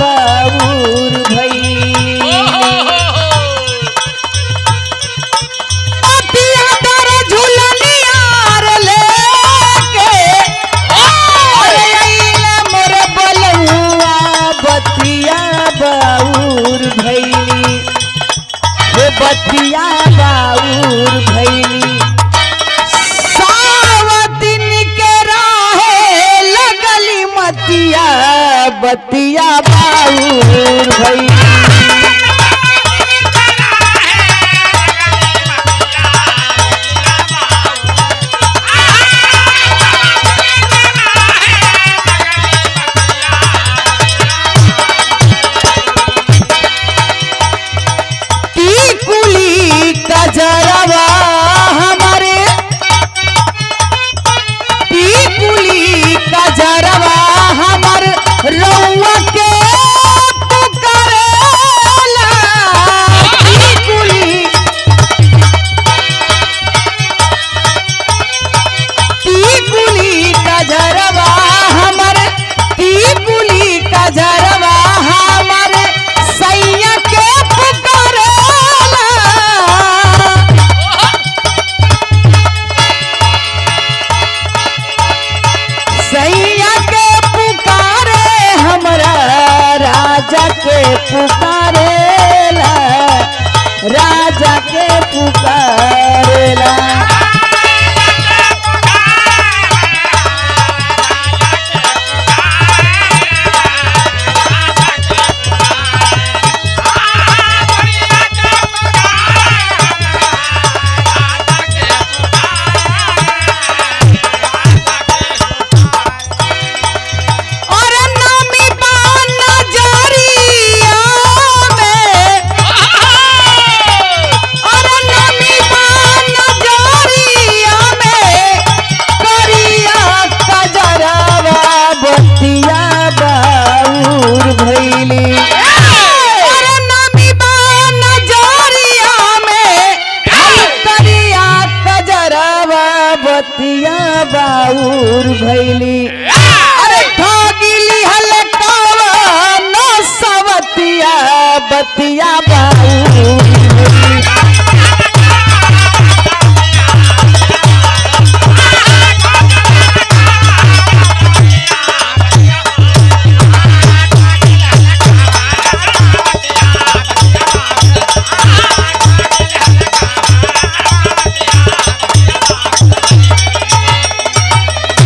बाबूर भैली बतिया डर झूलनिया रे लेके अरे अइला मोर बलुआ बतिया बाबूर भैली हे बतिया बाबूर भैली बतिया बाबूर भैली टीकुली कजरवा हमारे टीकुली कजरवा हमार रउआ के पुकारेला टीकुली कजरवा हमर टीकुली कजरवा हमर सैया के पुकारेला सैया के पुकारे हमरा राजा के पुकारेला राजा के पुकारेला